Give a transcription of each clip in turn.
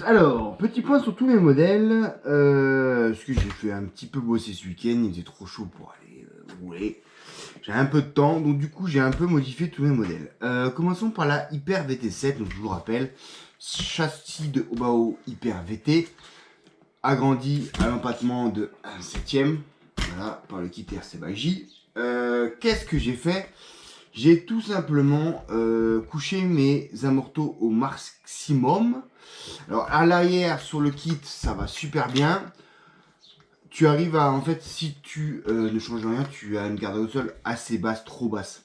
Alors, petit point sur tous mes modèles. Ce que j'ai fait un petit peu bosser ce week-end, il était trop chaud pour aller rouler. J'ai un peu de temps, donc du coup j'ai un peu modifié tous mes modèles. Commençons par la Hyper VT7, donc je vous rappelle, châssis de haut bas haut Hyper VT, agrandi à l'empattement de 1/7, voilà, par le kit RC by J. Qu'est-ce que j'ai fait? J'ai tout simplement couché mes amortos au maximum. Alors à l'arrière sur le kit ça va super bien. Tu arrives à, en fait, si tu ne changes rien, tu as une garde au sol assez basse, trop basse.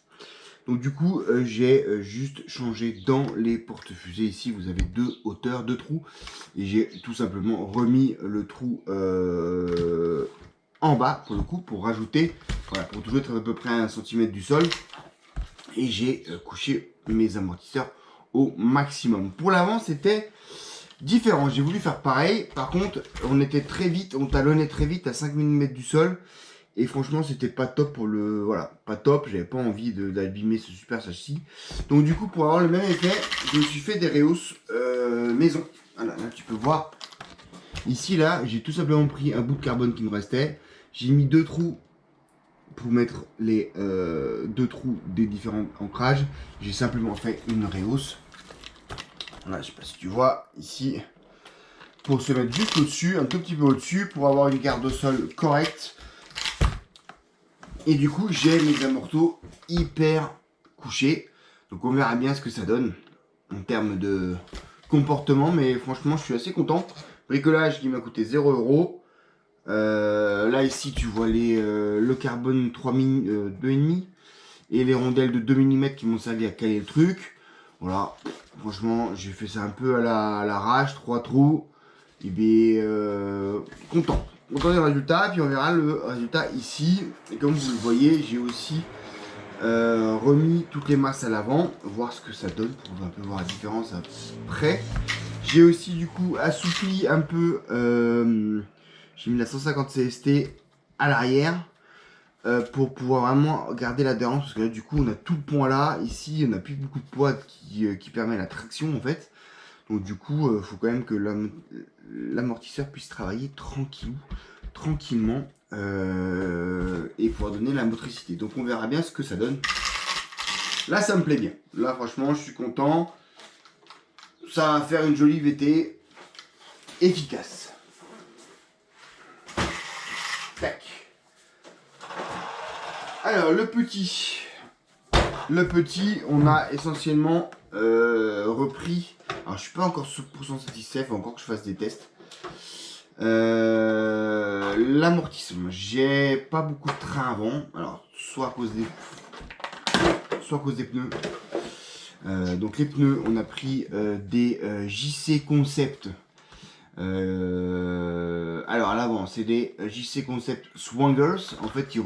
Donc du coup j'ai juste changé dans les porte-fusées. Ici vous avez deux hauteurs, deux trous. Et j'ai tout simplement remis le trou en bas pour le coup, pour rajouter, voilà, pour toujours être à peu près à 1 cm du sol. Et j'ai couché mes amortisseurs au maximum. Pour l'avant c'était différent, j'ai voulu faire pareil. Par contre on était très vite, on talonnait très vite à 5 mm du sol. Et franchement c'était pas top pour le... Voilà, pas top, j'avais pas envie d'abîmer ce super châssis. Donc du coup pour avoir le même effet, je me suis fait des rehausses maison. Voilà, là tu peux voir. Ici là, j'ai tout simplement pris un bout de carbone qui me restait. J'ai mis deux trous pour mettre les deux trous des différents ancrages. J'ai simplement fait une rehausse. Voilà, je sais pas si tu vois ici, pour se mettre juste au-dessus, un tout petit peu au-dessus, pour avoir une garde au sol correcte. Et du coup, j'ai mes amortos hyper couchés. Donc on verra bien ce que ça donne en termes de comportement. Mais franchement, je suis assez content. Bricolage qui m'a coûté 0 €. Là ici tu vois le carbone 2,5 et les rondelles de 2 mm qui m'ont servi à caler le truc. Voilà, franchement j'ai fait ça un peu à l'arrache, 3 trous. Et bien content du résultat. Puis on verra le résultat ici. Et comme vous le voyez, j'ai aussi remis toutes les masses à l'avant, voir ce que ça donne pour un peu voir la différence après. J'ai aussi du coup assoupli un peu, j'ai mis la 150 CST à l'arrière pour pouvoir vraiment garder l'adhérence, parce que là du coup on a tout le poids là, ici on n'a plus beaucoup de poids qui permet la traction en fait. Donc du coup il faut quand même que l'amortisseur puisse travailler tranquillement et pouvoir donner la motricité. Donc on verra bien ce que ça donne. Là ça me plaît bien, là franchement je suis content. Ça va faire une jolie VT efficace. Tac. Alors le petit, on a essentiellement repris. Alors je suis pas encore 100% satisfait, il faut encore que je fasse des tests. L'amortissement, j'ai pas beaucoup de train avant. Alors soit à cause des pneus. Donc les pneus, on a pris des JC Concept. Alors à l'avant, c'est des JC Concept Swangers, en fait, qui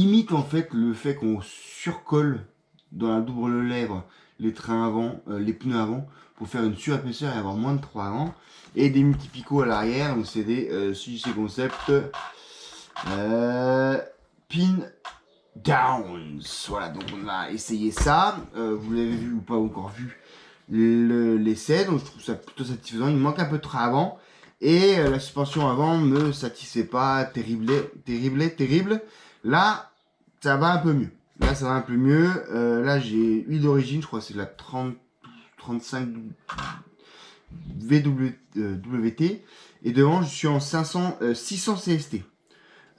imitent en fait le fait qu'on surcolle dans la double lèvre les trains avant, les pneus avant, pour faire une surépaisseur et avoir moins de trous avant, et des multipicots à l'arrière. Donc c'est des JC Concept Pin Downs. Voilà, donc on a essayé ça. Vous l'avez vu ou pas encore vu l'essai, donc je trouve ça plutôt satisfaisant. Il me manque un peu de train avant et la suspension avant me satisfait pas terrible. Là ça va un peu mieux. Là j'ai huile d'origine, je crois que c'est la 35 WT, et devant je suis en 600 CST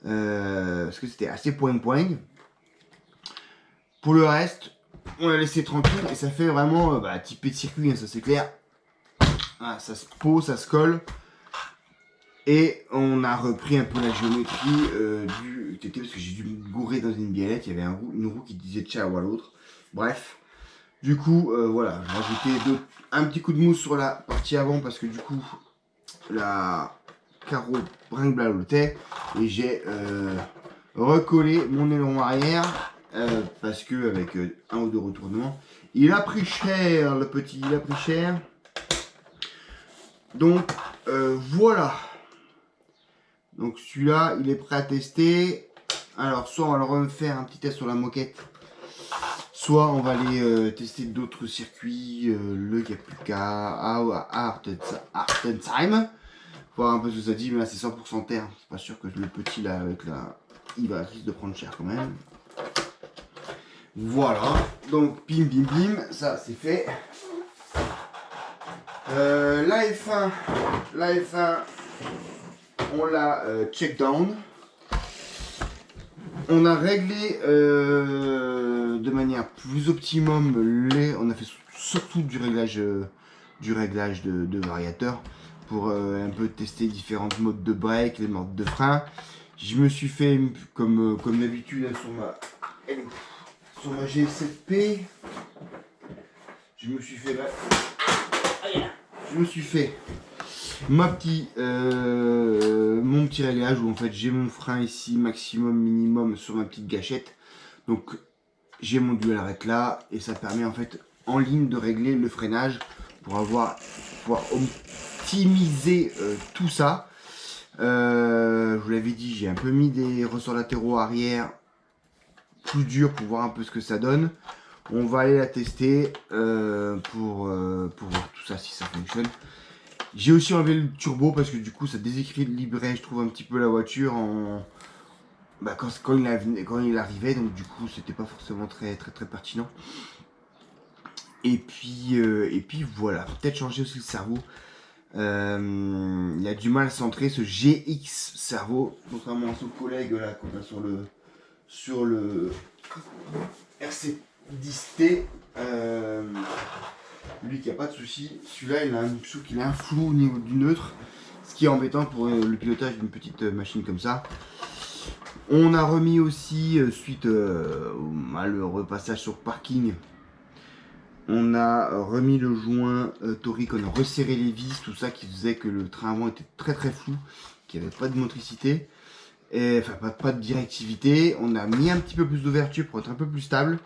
parce que c'était assez poing. Pour le reste, on l'a laissé tranquille et ça fait vraiment typé de circuit, hein, ça c'est clair. Ah, ça se pose, ça se colle. Et on a repris un peu la géométrie du TT, parce que j'ai dû me gourer dans une biellette. Il y avait une roue qui disait ciao à l'autre. Bref, du coup, voilà, j'ai rajouté un petit coup de mousse sur la partie avant, parce que du coup, la carreau brinque-blalotait. Et j'ai recollé mon aileron arrière. Parce que avec un ou deux retournements, il a pris cher, le petit, il a pris cher. Donc voilà. Donc celui-là, il est prêt à tester. Alors soit on va le refaire un petit test sur la moquette, Soit on va aller tester d'autres circuits, le Capuca, Artensheim, voir un peu ce que ça dit, mais là c'est 100% terre, c'est pas sûr que le petit là avec la... il va risque de prendre cher quand même. Voilà, donc bim bim bim, ça c'est fait. La F1, on l'a check down. On a réglé de manière plus optimum on a fait surtout du réglage de variateur pour un peu tester différents modes de break, les modes de frein. Je me suis fait comme d'habitude sur ma G7P. Je me suis fait mon petit réglage où en fait j'ai mon frein ici maximum minimum sur ma petite gâchette, donc j'ai mon dual arrête là et ça permet en fait en ligne de régler le freinage pour pouvoir optimiser tout ça. Je vous l'avais dit, j'ai un peu mis des ressorts latéraux arrière plus durs pour voir un peu ce que ça donne. On va aller la tester pour voir tout ça si ça fonctionne. J'ai aussi enlevé le turbo parce que du coup ça déséquilibrait je trouve un petit peu la voiture quand il arrivait, donc du coup c'était pas forcément très pertinent. Et puis voilà, peut-être changer aussi le cerveau. Il a du mal à centrer ce GX cerveau, contrairement à son collègue là qu'on a sur le RC10T. Lui qui a pas de souci, celui-là il a un flou au niveau du neutre, ce qui est embêtant pour le pilotage d'une petite machine comme ça. On a remis aussi suite au repassage sur parking, on a remis le joint torique, on a resserré les vis, tout ça qui faisait que le train avant était très flou, qu'il n'y avait pas de motricité, et enfin pas de directivité. On a mis un petit peu plus d'ouverture pour être un peu plus stable.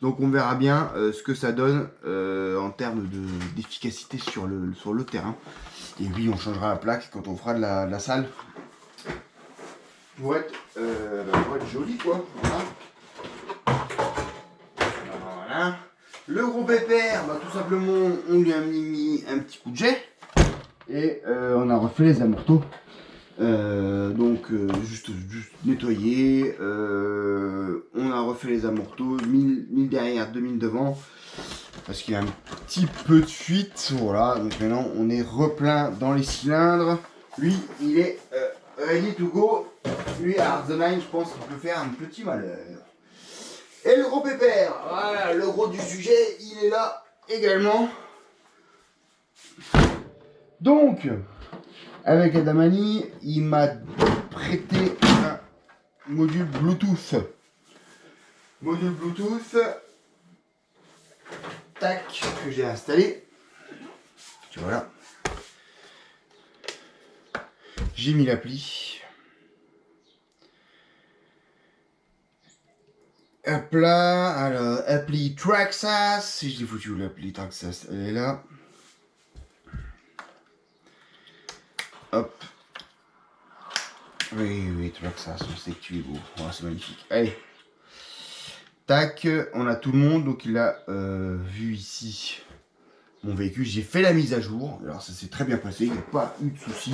Donc on verra bien ce que ça donne en termes d'efficacité sur le terrain. Et oui, on changera la plaque quand on fera de la salle. Pour être joli quoi. Voilà. Le gros pépère, tout simplement on lui a mis un petit coup de jet. Et on a refait les amortos. Juste nettoyer, on a refait les amortos, 1000 derrière, 2000 devant, parce qu'il y a un petit peu de fuite. Voilà, donc maintenant on est replein dans les cylindres. Lui il est ready to go. Lui à Arzenheim, je pense qu'il peut faire un petit malheur. Et le gros pépère, voilà, le gros du sujet, il est là également. Donc avec Adamani, il m'a prêté un module Bluetooth. Tac, que j'ai installé. Voilà. J'ai mis l'appli. Hop là, alors appli Traxxas. Si je l'ai foutu l'appli Traxxas, elle est là. Hop. Oui, Traxxas, on sait que tu es beau. Oh, c'est magnifique. Allez. Tac, on a tout le monde. Donc il a vu ici mon véhicule. J'ai fait la mise à jour. Alors ça s'est très bien passé. Il n'y a pas eu de souci.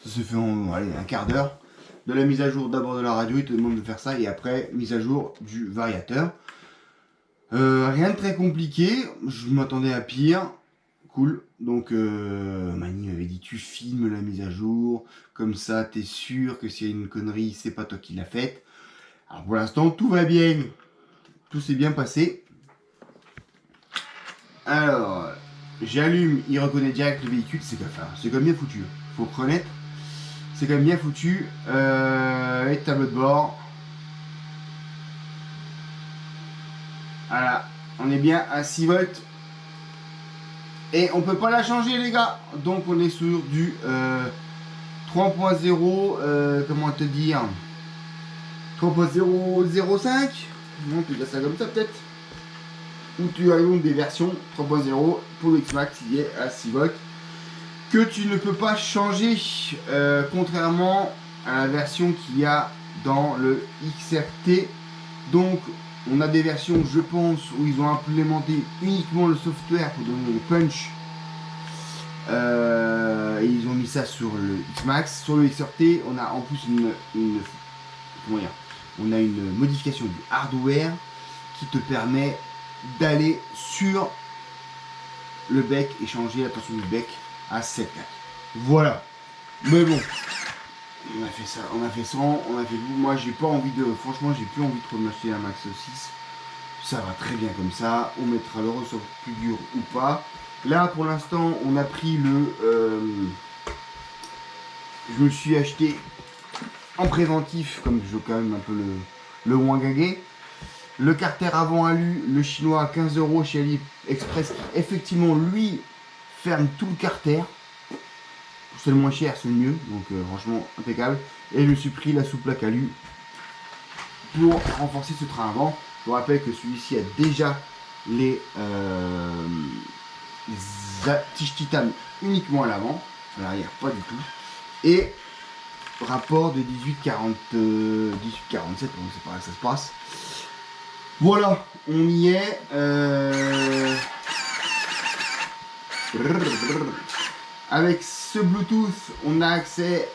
Ça s'est fait en un quart d'heure. De la mise à jour d'abord de la radio. Il te demande de faire ça. Et après, mise à jour du variateur. Rien de très compliqué. Je m'attendais à pire. Cool, donc Mani m'avait dit tu filmes la mise à jour, comme ça t'es sûr que s'il y a une connerie, c'est pas toi qui l'as faite. Alors pour l'instant tout va bien, tout s'est bien passé. Alors j'allume, il reconnaît direct le véhicule, c'est quand même bien foutu, faut reconnaître, c'est quand même bien foutu. Et tableau de bord, voilà, on est bien à 6 volts. Et on peut pas la changer les gars. Donc on est sur du 3.0, comment te dire, 3.005. Non, tu dis ça comme ça peut-être. Ou tu as donc des versions 3.0 pour le X-Max qui est à 6 volts. Que tu ne peux pas changer, contrairement à la version qu'il y a dans le XRT. Donc On a des versions, je pense, où ils ont implémenté uniquement le software pour donner le punch. Et ils ont mis ça sur le X-Max. Sur le XRT, on a en plus on a une modification du hardware qui te permet d'aller sur le bec et changer la tension du bec à 7,4. Voilà. Mais bon, on a fait ça, on a fait 100, on a fait tout. Moi, j'ai pas envie de, franchement, j'ai plus envie trop de m'acheter un Max 6. Ça va très bien comme ça. On mettra le ressort plus dur ou pas. Là, pour l'instant, on a pris le... je me suis acheté en préventif, comme je veux quand même un peu le Wangage. Le carter avant alu, le chinois à 15 € chez AliExpress, qui effectivement, lui, ferme tout le carter. C'est le moins cher, c'est le mieux. Donc, franchement, impeccable. Et je me suis pris la sous-plaque alu pour renforcer ce train avant. Je vous rappelle que celui-ci a déjà les tiges titane uniquement à l'avant, à l'arrière pas du tout, et rapport de 18,47, c'est par là que ça se passe. Voilà, on y est. Avec ce Bluetooth, on a accès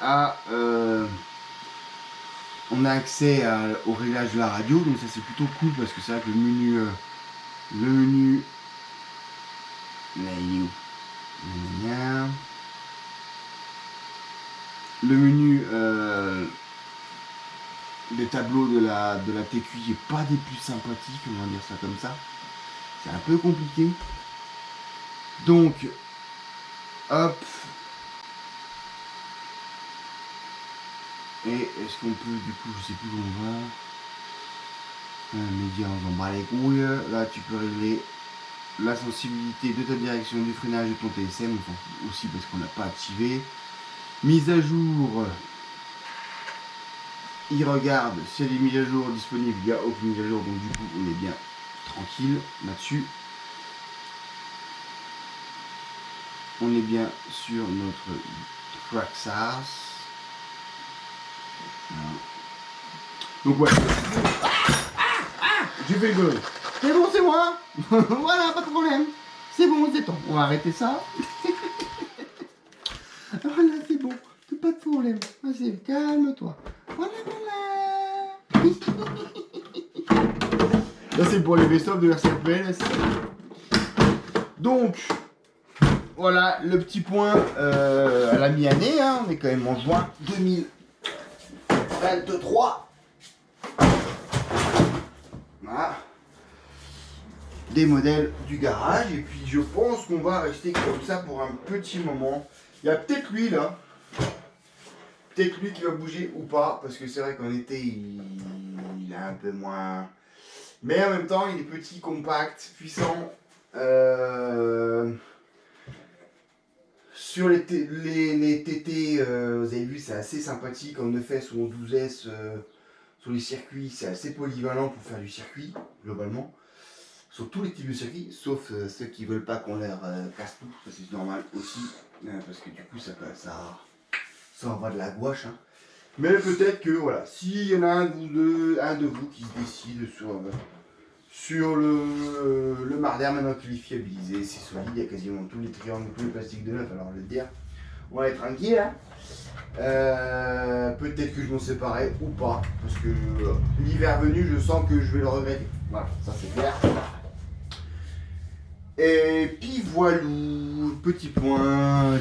au réglage de la radio, donc ça c'est plutôt cool parce que c'est vrai que le menu là, il est où? Le menu des tableaux de la TQI est pas des plus sympathiques, on va dire ça comme ça. C'est un peu compliqué. Donc, hop. Et est-ce qu'on peut, du coup, je sais plus où on va. Média, on s'en bat les couilles. Là, tu peux régler la sensibilité de ta direction du freinage de ton TSM, on s'en fout aussi parce qu'on n'a pas activé. Mise à jour. Il regarde s'il y a des mises à jour disponibles. Il n'y a aucune mise à jour, donc du coup, on est bien tranquille là-dessus. On est bien sur notre Traxxas. Voilà. Donc ouais. J'ai fait le gueule. C'est bon, c'est moi. Voilà, pas de problème. C'est bon, c'est bon. On va arrêter ça. Voilà, c'est bon. Pas de problème. Vas-y, calme-toi. Voilà, voilà. Là, c'est pour les best-of de version PLS. Donc, voilà le petit point à la mi-année. Hein. On est quand même en juin 2023. Voilà. Des modèles du garage. Et puis, je pense qu'on va rester comme ça pour un petit moment. Il y a peut-être lui, là. Peut-être lui qui va bouger ou pas. Parce que c'est vrai qu'en été, il est un peu moins... Mais en même temps, il est petit, compact, puissant. Sur les TT, vous avez vu, c'est assez sympathique. En 9S ou en 12S, sur les circuits, c'est assez polyvalent pour faire du circuit, globalement. Sur tous les types de circuits, sauf ceux qui veulent pas qu'on leur casse tout. Ça, c'est normal aussi. Parce que du coup, ça envoie de la gouache. Hein. Mais peut-être que, voilà, s'il y en a un de vous qui se décide sur le Marder, maintenant qu'il est fiabilisé, c'est solide, il y a quasiment tous les triangles, tous les plastiques de neuf, alors je vais te dire, on va être tranquille. Hein. Peut-être que je m'en séparais ou pas, parce que l'hiver venu, je sens que je vais le regretter. Voilà, ça c'est clair. Et puis voilà, petit point.